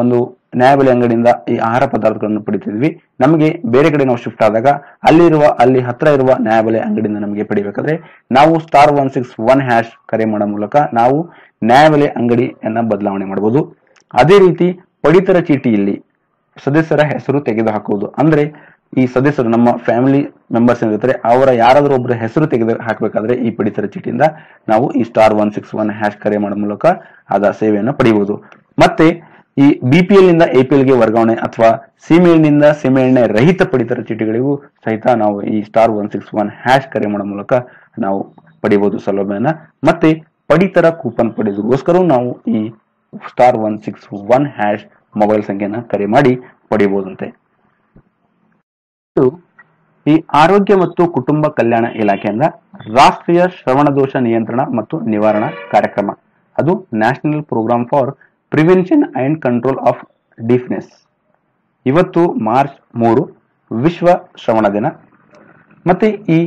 ಒಂದು ನ್ಯಾಯಬೆಲೆ ಅಂಗಡಿಯಿಂದ ಈ ಆಹಾರ ಪದಾರ್ಥಗಳನ್ನು ಪಡಿತಿದ್ವಿ, ನಮಗೆ ಬೇರೆ ಕಡೆ ನಾವು ಶಿಫ್ಟ್ ಆದಾಗ ಅಲ್ಲಿ ಹತ್ರ ಇರುವ ನ್ಯಾಯಬೆಲೆ ಅಂಗಡಿಯಿಂದ ನಮಗೆ ಪಡಿಬೇಕಾದ್ರೆ ನಾವು *161# ಕರೆ ಮಾಡೋ ಮೂಲಕ ನಾವು ನ್ಯಾಯಬೆಲೆ ಅಂಗಡಿಯನ್ನ ಬದಲಾವಣೆ ಮಾಡಬಹುದು. ಅದೇ ರೀತಿ ಪಡಿತರ ಚೀಟಿಯಲ್ಲಿ ಸದಸ್ಯರ ಹೆಸರು ತೆಗೆದು ಹಾಕುವುದು ಅಂದ್ರೆ ಈ ಸದಸ್ಯರು ನಮ್ಮ ಫ್ಯಾಮಿಲಿ ಮೆಂಬರ್ಸ್ ಏನಿರ್ತಾರೆ ಅವರ ಯಾರಾದ್ರೂ ಒಬ್ಬರ ಹೆಸರು ತೆಗೆದು ಹಾಕಬೇಕಾದ್ರೆ ಈ ಪಡಿತರ ಚೀಟಿಯಿಂದ ನಾವು ಈ *161# ಕರೆ ಮಾಡೋ ಮೂಲಕ ಆದ ಸೇವೆಯನ್ನು ಪಡೆಯಬಹುದು. ಮತ್ತೆ ಈ BPL ನಿಂದ APL ಗೆ ವರ್ಗಾವಣೆ ಅಥವಾ ಸೀಮೆಎಣ್ಣೆಯಿಂದ ಸೀಮೆಎಣ್ಣೆ ರಹಿತ ಪಡಿತರ ಚೀಟಿಗಳಿಗೂ ಸಹಿತ ನಾವು ಈ *161# ಕರೆ ಮಾಡೋ ಮೂಲಕ ನಾವು ಪಡೆಯಬಹುದು ಸೌಲಭ್ಯನ. ಮತ್ತೆ ಪಡಿತರ ಕೂಪನ್ ಪಡೆಯೋದಕ್ಕೋಸ್ಕರ ನಾವು ಈ *161# ಮೊಬೈಲ್ ಸಂಖ್ಯೆನ ಕರೆ ಮಾಡಿ ಪಡೆಯಬಹುದಂತೆ. ಈ ಆರೋಗ್ಯ ಮತ್ತು ಕುಟುಂಬ ಕಲ್ಯಾಣ ಇಲಾಖೆಯಿಂದ ರಾಷ್ಟ್ರೀಯ ಶ್ರವಣದೋಷ ನಿಯಂತ್ರಣ ಮತ್ತು ನಿವಾರಣಾ ಕಾರ್ಯಕ್ರಮ, ಅದು National Programme for Prevention and Control of Deafness. ಇವತ್ತು ಮಾರ್ಚ್ 3 ವಿಶ್ವ ಶ್ರವಣ ದಿನ. ಮತ್ತೆ ಈ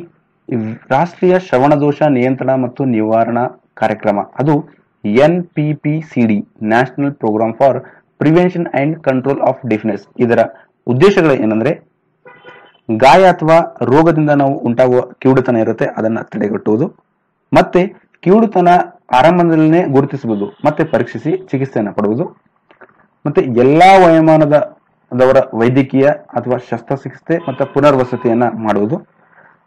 ರಾಷ್ಟ್ರೀಯ ಶ್ರವಣದೋಷ ನಿಯಂತ್ರಣ ಮತ್ತು ನಿವಾರಣಾ ಕಾರ್ಯಕ್ರಮ, ಅದು NPPCD National Programme for Prevention and Control of Deafness. ಇದರ ಉದ್ದೇಶಗಳು ಏನಂದ್ರೆ ಗಾಯ ಅಥವಾ ರೋಗದಿಂದ ನಾವು ಉಂಟಾಗುವ ಕಿವುಡುತನ ಇರುತ್ತೆ, ಅದನ್ನ ತಡೆಗಟ್ಟುವುದು, ಮತ್ತೆ ಕಿವುಡುತನ ಆರಂಭದಲ್ಲೇ ಗುರುತಿಸುವುದು ಮತ್ತೆ ಪರೀಕ್ಷಿಸಿ ಚಿಕಿತ್ಸೆಯನ್ನು ಪಡುವುದು, ಮತ್ತೆ ಎಲ್ಲಾ ವಯೋಮಾನದವರ ವೈದ್ಯಕೀಯ ಅಥವಾ ಶಸ್ತ್ರಚಿಕಿತ್ಸೆ ಮತ್ತು ಪುನರ್ವಸತಿಯನ್ನ ಮಾಡುವುದು,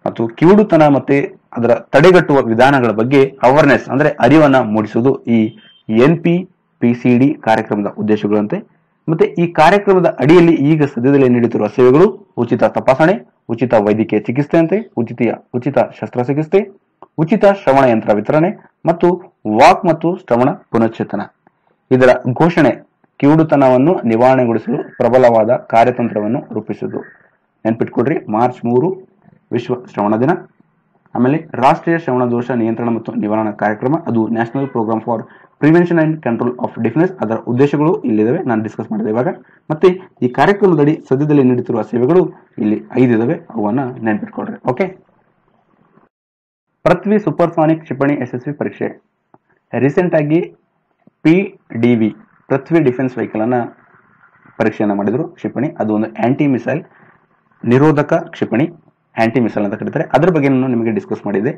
ಮತ್ತು ಕಿವುಡುತನ ಮತ್ತೆ ಅದರ ತಡೆಗಟ್ಟುವ ವಿಧಾನಗಳ ಬಗ್ಗೆ ಅವೇರ್ನೆಸ್ ಅಂದ್ರೆ ಅರಿವನ್ನ ಮೂಡಿಸುವುದು ಈ NPPCD ಕಾರ್ಯಕ್ರಮದ ಉದ್ದೇಶಗಳಂತೆ. ಮತ್ತೆ ಈ ಕಾರ್ಯಕ್ರಮದ ಅಡಿಯಲ್ಲಿ ಈಗ ಸದ್ಯದಲ್ಲಿ ನೀಡುತ್ತಿರುವ ಸೇವೆಗಳು ಉಚಿತ ತಪಾಸಣೆ, ಉಚಿತ ವೈದ್ಯಕೀಯ ಚಿಕಿತ್ಸೆ ಅಂತೆ, ಉಚಿತ ಶಸ್ತ್ರಚಿಕಿತ್ಸೆ, ಉಚಿತ ಶ್ರವಣ ಯಂತ್ರ ವಿತರಣೆ ಮತ್ತು ವಾಕ್ ಮತ್ತು ಶ್ರವಣ ಪುನಶ್ಚೇತನ. ಇದರ ಘೋಷಣೆ ಕಿವುಡುತನವನ್ನು ನಿವಾರಣೆಗೊಳಿಸಲು ಪ್ರಬಲವಾದ ಕಾರ್ಯತಂತ್ರವನ್ನು ರೂಪಿಸುವುದು. ನೆನ್ಪಿಟ್ಕೊಡ್ರಿ, ಮಾರ್ಚ್ 3 ವಿಶ್ವ ಶ್ರವಣ ದಿನ. ಆಮೇಲೆ ರಾಷ್ಟ್ರೀಯ ಶ್ರವಣ ದೋಷ ನಿಯಂತ್ರಣ ಮತ್ತು ನಿವಾರಣಾ ಕಾರ್ಯಕ್ರಮ, ಅದು National Programme for Prevention and Control of Deafness. ಅದರ ಉದ್ದೇಶಗಳು ಇಲ್ಲಿದ್ದಾವೆ, ನಾನು ಡಿಸ್ಕಸ್ ಮಾಡಿದೆ ಇವಾಗ. ಮತ್ತೆ ಈ ಕಾರ್ಯಕ್ರಮದಡಿ ಸದ್ಯದಲ್ಲಿ ನೀಡುತ್ತಿರುವ ಸೇವೆಗಳು ಇಲ್ಲಿ 5 ಇದಾವೆ, ಅವನ್ನ ನೆನ್ಪಿಟ್ಕೊಡ್ರಿ. ಓಕೆ, ಪೃಥ್ವಿ ಸೂಪರ್ಸಾನಿಕ್ ಕ್ಷಿಪಣಿ ಯಶಸ್ವಿ ಪರೀಕ್ಷೆ. ರೀಸೆಂಟ್ ಆಗಿ PDV ಪೃಥ್ವಿ ಡಿಫೆನ್ಸ್ ವೆಹಿಕಲ್ ಅನ್ನ ಪರೀಕ್ಷೆಯನ್ನ ಮಾಡಿದ್ರು. ಕ್ಷಿಪಣಿ ಅದು ಒಂದು ಆಂಟಿ ಮಿಸೈಲ್ ನಿರೋಧಕ ಕ್ಷಿಪಣಿ, ಆಂಟಿ ಮಿಸೈಲ್ ಅಂತ ಕರೀತಾರೆ. ಅದ್ರ ಬಗ್ಗೆ ನಾನು ನಿಮಗೆ ಡಿಸ್ಕಸ್ ಮಾಡಿದ್ದೆ.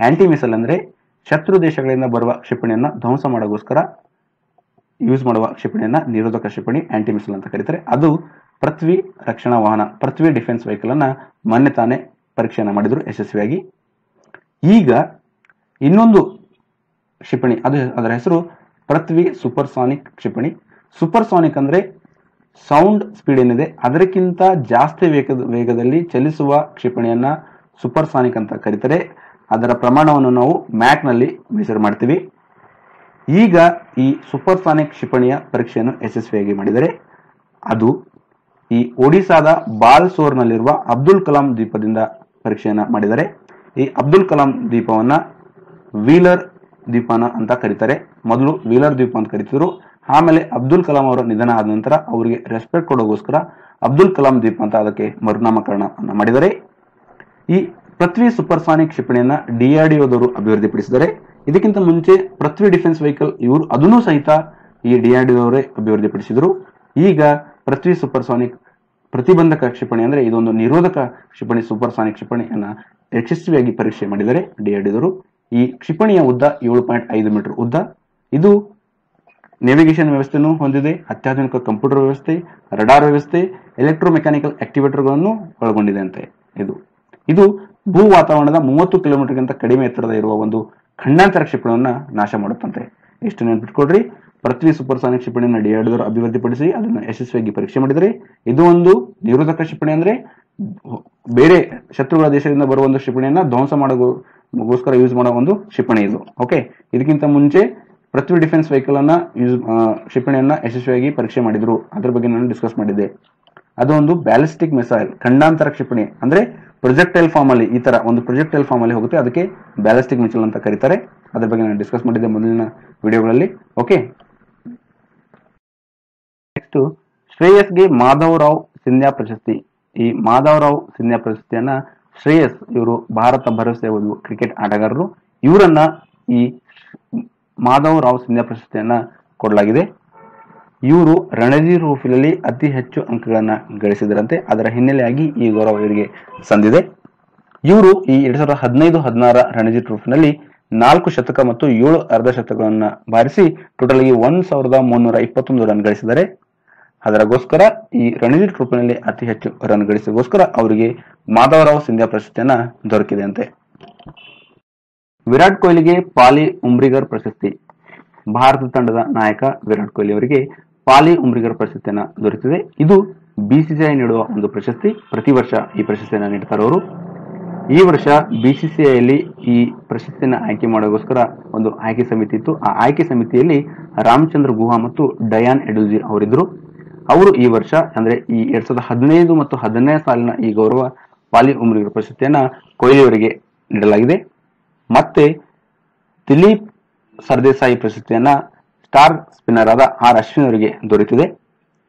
ಆಂಟಿ ಮಿಸೈಲ್ ಅಂದ್ರೆ ಶತ್ರು ದೇಶಗಳಿಂದ ಬರುವ ಕ್ಷಿಪಣಿಯನ್ನ ಧ್ವಂಸ ಮಾಡೋಗೋಸ್ಕರ ಯೂಸ್ ಮಾಡುವ ಕ್ಷಿಪಣಿಯನ್ನ ನಿರೋಧಕ ಕ್ಷಿಪಣಿ ಆಂಟಿ ಮಿಸೈಲ್ ಅಂತ ಕರೀತಾರೆ. ಅದು ಪೃಥ್ವಿ ರಕ್ಷಣಾ ವಾಹನ ಪೃಥ್ವಿ ಡಿಫೆನ್ಸ್ ವೆಹಿಕಲ್ ಅನ್ನ ಮೊನ್ನೆ ತಾನೇ ಪರೀಕ್ಷೆಯನ್ನ ಮಾಡಿದ್ರು ಯಶಸ್ವಿಯಾಗಿ. ಈಗ ಇನ್ನೊಂದು ಕ್ಷಿಪಣಿ, ಅದರ ಹೆಸರು ಪೃಥ್ವಿ ಸೂಪರ್ಸಾನಿಕ್ ಕ್ಷಿಪಣಿ. ಸೂಪರ್ಸಾನಿಕ್ ಅಂದ್ರೆ ಸೌಂಡ್ ಸ್ಪೀಡ್ ಏನಿದೆ ಅದಕ್ಕಿಂತ ಜಾಸ್ತಿ ವೇಗದಲ್ಲಿ ಚಲಿಸುವ ಕ್ಷಿಪಣಿಯನ್ನ ಸೂಪರ್ಸಾನಿಕ್ ಅಂತ ಕರೀತಾರೆ. ಅದರ ಪ್ರಮಾಣವನ್ನು ನಾವು ಮ್ಯಾಕ್ ನಲ್ಲಿ ಮೆಜರ್ ಮಾಡ್ತೀವಿ. ಈಗ ಈ ಸೂಪರ್ಸಾನಿಕ್ ಕ್ಷಿಪಣಿಯ ಪರೀಕ್ಷೆಯನ್ನು ಯಶಸ್ವಿಯಾಗಿ ಮಾಡಿದರೆ ಅದು ಈ ಒಡಿಸಾದ ಬಾಲ್ಸೋರ್ನಲ್ಲಿರುವ ಅಬ್ದುಲ್ ಕಲಾಂ ದ್ವೀಪದಿಂದ ಪರೀಕ್ಷೆಯನ್ನ ಮಾಡಿದರೆ. ಈ ಅಬ್ದುಲ್ ಕಲಾಂ ದ್ವೀಪವನ್ನ ವೀಲರ್ ದ್ವೀಪನ ಅಂತ ಕರೀತಾರೆ. ಮೊದಲು ವೀಲರ್ ದ್ವೀಪ ಅಂತ ಕರೀತಿದ್ರು, ಆಮೇಲೆ ಅಬ್ದುಲ್ ಕಲಾಂ ಅವರ ನಿಧನ ಆದ ನಂತರ ಅವರಿಗೆ ರೆಸ್ಪೆಕ್ಟ್ ಕೊಡೋಗೋಸ್ಕರ ಅಬ್ದುಲ್ ಕಲಾಂ ದ್ವೀಪ ಅಂತ ಅದಕ್ಕೆ ಮರುನಾಮಕರಣ ಮಾಡಿದರೆ. ಈ ಪೃಥ್ವಿ ಸೂಪರ್ಸಾನಿಕ್ ಕ್ಷಿಪಣಿಯನ್ನ DRDOದವರು ಅಭಿವೃದ್ಧಿಪಡಿಸಿದ್ದಾರೆ. ಇದಕ್ಕಿಂತ ಮುಂಚೆ ಪೃಥ್ವಿ ಡಿಫೆನ್ಸ್ ವೆಹಿಕಲ್ ಇವರು ಅದನ್ನು ಸಹಿತ ಈ DRDOದವರೇ ಅಭಿವೃದ್ಧಿಪಡಿಸಿದ್ರು. ಈಗ ಪೃಥ್ವಿ ಸೂಪರ್ಸಾನಿಕ್ ಪ್ರತಿಬಂಧಕ ಕ್ಷಿಪಣಿ ಅಂದ್ರೆ ಇದೊಂದು ನಿರೋಧಕ ಕ್ಷಿಪಣಿ ಸೂಪರ್ಸಾನಿಕ್ ಕ್ಷಿಪಣಿಯನ್ನ ಯಶಸ್ವಿಯಾಗಿ ಪರೀಕ್ಷೆ ಮಾಡಿದ್ದಾರೆ DRDOದವರು. ಈ ಕ್ಷಿಪಣಿಯ ಉದ್ದ 7.5 ಮೀಟರ್ ಉದ್ದ. ಇದು ನೇವಿಗೇಷನ್ ವ್ಯವಸ್ಥೆಯನ್ನು ಹೊಂದಿದೆ, ಅತ್ಯಾಧುನಿಕ ಕಂಪ್ಯೂಟರ್ ವ್ಯವಸ್ಥೆ, ರಡಾರ್ ವ್ಯವಸ್ಥೆ, ಎಲೆಕ್ಟ್ರೋಮೆಕ್ಯಾನಿಕಲ್ ಆಕ್ಟಿವೇಟರ್ಗಳನ್ನು ಒಳಗೊಂಡಿದೆ ಅಂತೆ. ಇದು ಭೂ ವಾತಾವರಣದ 30 ಕಿಲೋಮೀಟರ್ಗಿಂತ ಕಡಿಮೆ ಎತ್ತರದ ಇರುವ ಒಂದು ಖಂಡಾಂತರ ಕ್ಷಿಪಣಿಯನ್ನ ನಾಶ ಮಾಡುತ್ತಂತೆ. ಎಷ್ಟು ನೆನಪಿಟ್ಕೊಡ್ರಿ, ಪೃಥ್ವಿ ಸೂಪರ್ಸಾನಿಕ್ ಕ್ಷಿಪಣಿಯನ್ನು DRDO ಅಭಿವೃದ್ಧಿಪಡಿಸಿ ಅದನ್ನು ಯಶಸ್ವಿಯಾಗಿ ಪರೀಕ್ಷೆ ಮಾಡಿದರೆ. ಇದು ಒಂದು ನಿರೋಧಕ ಕ್ಷಿಪಣಿ ಅಂದ್ರೆ ಬೇರೆ ಶತ್ರುಗಳ ದೇಶದಿಂದ ಬರುವ ಒಂದು ಕ್ಷಿಪಣಿಯನ್ನ ಧ್ವಂಸ ಮಾಡೋಗೋಸ್ಕರ ಯೂಸ್ ಮಾಡೋ ಒಂದು ಕ್ಷಿಪಣಿ ಇದು. ಓಕೆ, ಇದಕ್ಕಿಂತ ಮುಂಚೆ ಪೃಥ್ವಿ ಡಿಫೆನ್ಸ್ ವೆಹಿಕಲ್ ಅನ್ನ ಕ್ಷಿಪಣಿಯನ್ನ ಯಶಸ್ವಿಯಾಗಿ ಪರೀಕ್ಷೆ ಮಾಡಿದ್ರು, ಅದ್ರ ಬಗ್ಗೆ ನಾನು ಡಿಸ್ಕಸ್ ಮಾಡಿದ್ದೆ. ಅದೊಂದು ಬ್ಯಾಲಿಸ್ಟಿಕ್ ಮಿಸೈಲ್ ಖಂಡಾಂತರ ಕ್ಷಿಪಣಿ ಅಂದ್ರೆ ಪ್ರೊಜೆಕ್ಟೈಲ್ ಫಾರ್ಮ್ ಅಲ್ಲಿ, ಈ ತರ ಒಂದು ಪ್ರೊಜೆಕ್ಟೈಲ್ ಫಾರ್ಮ್ ಅಲ್ಲಿ ಹೋಗುತ್ತೆ, ಅದಕ್ಕೆ ಬ್ಯಾಲಿಸ್ಟಿಕ್ ಮಿಸೈಲ್ ಅಂತ ಕರೀತಾರೆ. ಅದ್ರ ಬಗ್ಗೆ ನಾನು ಡಿಸ್ಕಸ್ ಮಾಡಿದ್ದೆ ಮೊದಲಿನ ವಿಡಿಯೋಗಳಲ್ಲಿ. ಓಕೆ, ನೆಕ್ಸ್ಟ್ ಶ್ರೇಯಸ್ಗೆ ಮಾಧವರಾವ್ ಸಿಂಧ್ಯಾ ಪ್ರಶಸ್ತಿ. ಈ ಮಾಧವರಾವ್ ಸಿಂಧ್ಯಾ ಪ್ರಶಸ್ತಿಯನ್ನ ಶ್ರೇಯಸ್ ಇವರು ಭಾರತ ಭರವಸೆ ಒಂದು ಕ್ರಿಕೆಟ್ ಆಟಗಾರರು. ಇವರನ್ನ ಈ ಮಾಧವರಾವ್ ಸಿಂಧ್ಯಾ ಪ್ರಶಸ್ತಿಯನ್ನ ಕೊಡಲಾಗಿದೆ. ಇವರು ರಣಜಿ ಟ್ರೋಫಿಯಲ್ಲಿ ಅತಿ ಹೆಚ್ಚು ಅಂಕಗಳನ್ನ ಗಳಿಸಿದರಂತೆ. ಅದರ ಹಿನ್ನೆಲೆಯಾಗಿ ಈ ಗೌರವ ಇವರಿಗೆ ಸಂದಿದೆ. ಇವರು ಈ 2015-16 ರಣಜಿ ಟ್ರೋಫಿನಲ್ಲಿ 4 ಶತಕ ಮತ್ತು 7 ಅರ್ಧ ಶತಕಗಳನ್ನ ಬಾರಿಸಿ ಟೋಟಲ್ ಆಗಿ 1321 ರನ್ ಗಳಿಸಿದ್ದಾರೆ. ಅದರಗೋಸ್ಕರ ಈ ರಣಜಿ ಟ್ರೋಫಿನಲ್ಲಿ ಅತಿ ಹೆಚ್ಚು ರನ್ ಗಳಿಸಿಗೋಸ್ಕರ ಅವರಿಗೆ ಮಾಧವರಾವ್ ಸಿಂಧ್ಯಾ ಪ್ರಶಸ್ತಿಯನ್ನ ದೊರಕಿದೆ ಅಂತೆ. ವಿರಾಟ್ ಕೊಹ್ಲಿಗೆ ಪಾಲಿ ಉಮ್ರಿಗರ್ ಪ್ರಶಸ್ತಿ. ಭಾರತ ತಂಡದ ನಾಯಕ ವಿರಾಟ್ ಕೊಹ್ಲಿ ಅವರಿಗೆ ಪಾಲಿ ಉಮ್ರಿಗರ್ ಪ್ರಶಸ್ತಿಯನ್ನ ದೊರೆತಿದೆ. ಇದು BCCI ನೀಡುವ ಒಂದು ಪ್ರಶಸ್ತಿ. ಪ್ರತಿ ವರ್ಷ ಈ ಪ್ರಶಸ್ತಿಯನ್ನ ನೀಡ್ತಾರೆ ಅವರು. ಈ ವರ್ಷ BCCIಯಲ್ಲಿ ಈ ಪ್ರಶಸ್ತಿಯನ್ನ ಆಯ್ಕೆ ಮಾಡೋಗೋಸ್ಕರ ಒಂದು ಆಯ್ಕೆ ಸಮಿತಿ ಇತ್ತು. ಆ ಆಯ್ಕೆ ಸಮಿತಿಯಲ್ಲಿ ರಾಮಚಂದ್ರ ಗುಹಾ ಮತ್ತು ಡಯಾನ್ ಎಡುಲ್ಜಿ ಅವರಿದ್ರು. ಅವರು ಈ ವರ್ಷ ಅಂದ್ರೆ ಈ 2015 ಮತ್ತು 2017 ಸಾಲಿನ ಈ ಗೌರವ ಪಾಲಿ ಉಮ್ರಿಗರ್ ಪ್ರಶಸ್ತಿಯನ್ನ ಕೊಹ್ಲಿ ಅವರಿಗೆ ನೀಡಲಾಗಿದೆ. ಮತ್ತೆ ದಿಲೀಪ್ ಸರ್ದೇಸಾಯಿ ಪ್ರಶಸ್ತಿಯನ್ನ ಸ್ಟಾರ್ ಸ್ಪಿನ್ನರ್ ಆದ R ಅಶ್ವಿನ್ ಅವರಿಗೆ ದೊರೆತಿದೆ.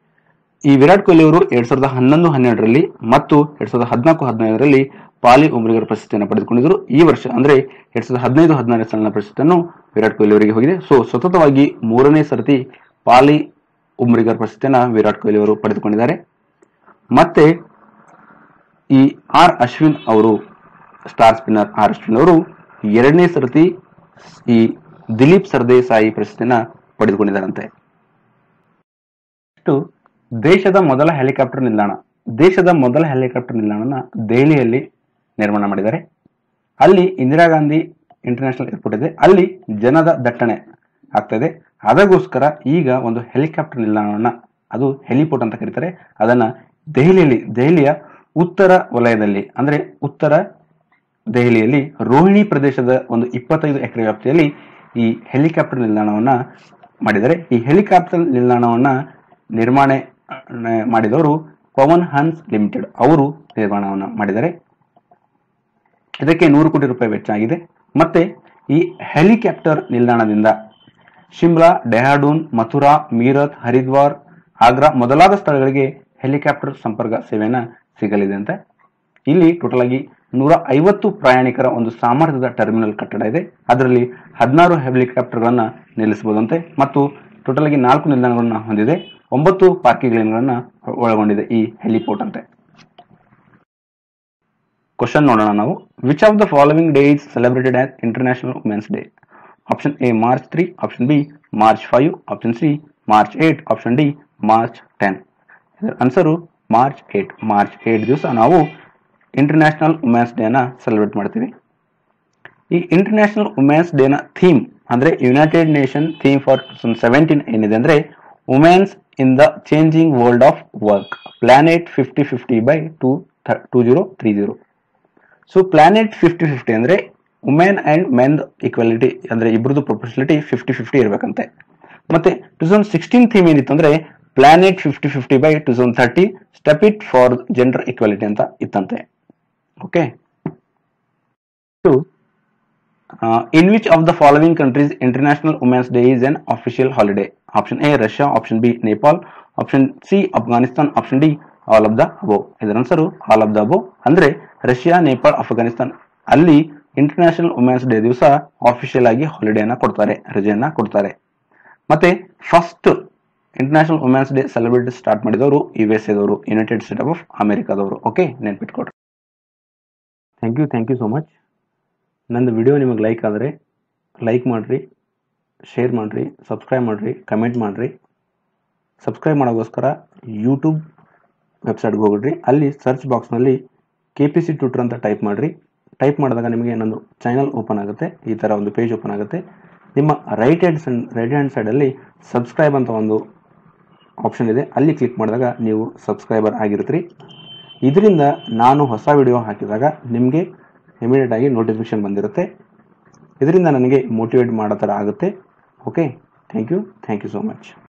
ಈ ವಿರಾಟ್ ಕೊಹ್ಲಿ ಅವರು 2011-12 ಮತ್ತು 2014-15 ಪಾಲಿ ಉಮ್ರಿಗರ್ ಪ್ರಶಸ್ತಿಯನ್ನು ಪಡೆದುಕೊಂಡಿದ್ದರು. ಈ ವರ್ಷ ಅಂದ್ರೆ 2015-16 ಸಾಲಿನ ಪ್ರಶಸ್ತಿಯನ್ನು ವಿರಾಟ್ ಕೊಹ್ಲಿ ಅವರಿಗೆ ಹೋಗಿದೆ. ಸೊ ಸತತವಾಗಿ 3ನೇ ಸರ್ತಿ ಪಾಲಿ ಉಮ್ರಿಗರ್ ಪ್ರಶಸ್ತಿಯನ್ನು ವಿರಾಟ್ ಕೊಹ್ಲಿ ಅವರು ಪಡೆದುಕೊಂಡಿದ್ದಾರೆ. ಮತ್ತೆ ಈ ಆರ್ ಅಶ್ವಿನ್ ಅವರು, ಸ್ಟಾರ್ ಸ್ಪಿನ್ನರ್ ಆರ್ ಅಶ್ವಿನ್ ಅವರು 2ನೇ ಸರ್ತಿ ಈ ದಿಲೀಪ್ ಸರ್ದೇಸಾಯಿ ಪ್ರಶಸ್ತಿಯನ್ನ ಪಡೆದುಕೊಂಡಿದ್ದಾರಂತೆ. ದೇಶದ ಮೊದಲ ಹೆಲಿಕಾಪ್ಟರ್ ನಿಲ್ದಾಣ. ದೇಶದ ಮೊದಲ ಹೆಲಿಕಾಪ್ಟರ್ ನಿಲ್ದಾಣನ ದೆಹಲಿಯಲ್ಲಿ ನಿರ್ಮಾಣ ಮಾಡಿದ್ದಾರೆ. ಅಲ್ಲಿ ಇಂದಿರಾ ಗಾಂಧಿ ಇಂಟರ್ನ್ಯಾಷನಲ್ ಏರ್ಪೋರ್ಟ್ ಇದೆ, ಅಲ್ಲಿ ಜನದ ದಟ್ಟಣೆ ಆಗ್ತಾ ಇದೆ. ಅದಕ್ಕೋಸ್ಕರ ಈಗ ಒಂದು ಹೆಲಿಕಾಪ್ಟರ್ ನಿಲ್ದಾಣವನ್ನ, ಅದು ಹೆಲಿಪೋರ್ಟ್ ಅಂತ ಕರೀತಾರೆ, ಅದನ್ನ ದೆಹಲಿಯ ಉತ್ತರ ವಲಯದಲ್ಲಿ ಅಂದ್ರೆ ಉತ್ತರ ದೆಹಲಿಯಲ್ಲಿ ರೋಹಿಣಿ ಪ್ರದೇಶದ ಒಂದು 25 ಎಕರೆ ವ್ಯಾಪ್ತಿಯಲ್ಲಿ ಈ ಹೆಲಿಕಾಪ್ಟರ್ ನಿಲ್ದಾಣವನ್ನ ಮಾಡಿದ್ದಾರೆ. ಈ ಹೆಲಿಕಾಪ್ಟರ್ ನಿಲ್ದಾಣವನ್ನ ನಿರ್ಮಾಣ ಮಾಡಿದವರು ಪವನ್ ಹನ್ಸ್ ಲಿಮಿಟೆಡ್ ಅವರು ನಿರ್ಮಾಣವನ್ನ ಮಾಡಿದ್ದಾರೆ. ಇದಕ್ಕೆ 100 ಕೋಟಿ ರೂಪಾಯಿ ವೆಚ್ಚ ಆಗಿದೆ. ಮತ್ತೆ ಈ ಹೆಲಿಕಾಪ್ಟರ್ ನಿಲ್ದಾಣದಿಂದ ಶಿಮ್ಲಾ, ಡೆಹ್ರಾಡೂನ್, ಮಥುರಾ, ಮೀರತ್, ಹರಿದ್ವಾರ್, ಆಗ್ರಾ ಮೊದಲಾದ ಸ್ಥಳಗಳಿಗೆ ಹೆಲಿಕಾಪ್ಟರ್ ಸಂಪರ್ಕ ಸೇವೆಯನ್ನ ಸಿಗಲಿದೆ ಅಂತ. ಇಲ್ಲಿ ಟೋಟಲ್ ಆಗಿ 150 ಪ್ರಯಾಣಿಕರ ಒಂದು ಸಾಮರ್ಥ್ಯದ ಟರ್ಮಿನಲ್ ಕಟ್ಟಡ ಇದೆ. ಅದರಲ್ಲಿ 16 ಹೆಲಿಕಾಪ್ಟರ್ಗಳನ್ನ ನಿಲ್ಲಿಸಬಹುದಂತೆ ಮತ್ತು ಟೋಟಲ್ ಆಗಿ 4 ನಿಲ್ದಾಣಗಳನ್ನ ಹೊಂದಿದೆ. 9 ಪಾರ್ಕಿಂಗ್ ಲೇನ್ಗಳನ್ನ ಒಳಗೊಂಡಿದೆ ಈ ಹೆಲಿಪೋರ್ಟ್ ಅಂತೆ. ಕ್ವಶನ್ ನೋಡೋಣ ನಾವು. Which of the following day is celebrated as international women's day? Option A March 3, option B March 5, option C March 8, option D March 10. ಇದರ ಆನ್ಸರು ಮಾರ್ಚ್ 8. ಮಾರ್ಚ್ 8 ದಿವಸ ನಾವು ಇಂಟರ್ನ್ಯಾಷನಲ್ ವುಮೆನ್ಸ್ ಡೇನ ಸೆಲೆಬ್ರೇಟ್ ಮಾಡ್ತೀವಿ. ಈ ಇಂಟರ್ನ್ಯಾಷನಲ್ ವುಮೆನ್ಸ್ ಡೇನ ಥೀಮ್ ಅಂದ್ರೆ ಯುನೈಟೆಡ್ ನೇಷನ್ ಥೀಮ್ ಫಾರ್ 2017 ಏನಿದೆ ಅಂದ್ರೆ women's in the changing world of work, planet 50-50 by 2030. So planet 50-50 ಅಂದ್ರೆ ವುಮೆನ್ ಅಂಡ್ ಮೆನ್ ಈಕ್ವಾಲಿಟಿ ಅಂದ್ರೆ ಇಬ್ಬರದು ಪ್ರೊಪೋರ್ಷನಾಲಿಟಿ 50-50 ಇರಬೇಕಂತೆ. ಮತ್ತೆ 2016 ಥೀಮ್ ಏನಿತ್ತು ಅಂದ್ರೆ planet 50-50 by 2030, step it for gender equality ಅಂತ ಇತ್ತಂತೆ. Okay. In which of the following countries International Women's Day is an official holiday? Option A Russia, option B Nepal, option C Afghanistan, option D all of the above. ಇದರ answer all of the above. ಅಂದ್ರೆ ರಷ್ಯಾ, ನೇಪಾಳ್, ಅಫ್ಘಾನಿಸ್ತಾನ್ ಅಲ್ಲಿ ಇಂಟರ್ನ್ಯಾಷನಲ್ ವುಮೆನ್ಸ್ ಡೇ ದಿವಸ ಆಫಿಷಿಯಲ್ ಆಗಿ ಹಾಲಿಡೇನ ಕೊಡ್ತಾರೆ, ರಜೆಯನ್ನ ಕೊಡ್ತಾರೆ. ಮತ್ತೆ first International women's Day celebrate start ಮಾಡಿದವರು USA ದವರು, ಯುನೈಟೆಡ್ ಸ್ಟೇಟ್ಸ್ ಆಫ್ ಅಮೆರಿಕಾದವರು. ಓಕೆ, ನೆನ್ಪಿಟ್ಕೊಡ್ರಿ. Thank you so much. ನಂದು ವಿಡಿಯೋ ನಿಮಗೆ ಲೈಕ್ ಆದರೆ ಲೈಕ್ ಮಾಡಿರಿ, ಶೇರ್ ಮಾಡಿರಿ, ಸಬ್ಸ್ಕ್ರೈಬ್ ಮಾಡಿರಿ, ಕಮೆಂಟ್ ಮಾಡಿರಿ. ಸಬ್ಸ್ಕ್ರೈಬ್ ಮಾಡೋಕ್ಕೋಸ್ಕರ ಯೂಟ್ಯೂಬ್ ವೆಬ್ಸೈಟ್ಗೆ ಹೋಗ್ರಿ. ಅಲ್ಲಿ ಸರ್ಚ್ ಬಾಕ್ಸ್ನಲ್ಲಿ KPC ಟ್ಯೂಟರ್ ಅಂತ ಟೈಪ್ ಮಾಡಿರಿ. ಟೈಪ್ ಮಾಡಿದಾಗ ನಿಮಗೆ ನನ್ನದು ಚಾನಲ್ ಓಪನ್ ಆಗುತ್ತೆ, ಈ ಥರ ಒಂದು ಪೇಜ್ ಓಪನ್ ಆಗುತ್ತೆ. ನಿಮ್ಮ ರೈಟ್ ಹ್ಯಾಂಡ್ ಸೈಡಲ್ಲಿ ಸಬ್ಸ್ಕ್ರೈಬ್ ಅಂತ ಒಂದು ಆಪ್ಷನ್ ಇದೆ, ಅಲ್ಲಿ ಕ್ಲಿಕ್ ಮಾಡಿದಾಗ ನೀವು ಸಬ್ಸ್ಕ್ರೈಬರ್ ಆಗಿರ್ತೀರಿ. ಇದರಿಂದ ನಾನು ಹೊಸ ವಿಡಿಯೋ ಹಾಕಿದಾಗ ನಿಮಗೆ ಇಮಿಡಿಯೇಟ್ ಆಗಿ ನೋಟಿಫಿಕೇಶನ್ ಬಂದಿರುತ್ತೆ. ಇದರಿಂದ ನನಗೆ ಮೋಟಿವೇಟ್ ಮಾಡೋ ಥರ ಆಗುತ್ತೆ. Okay, thank you so much.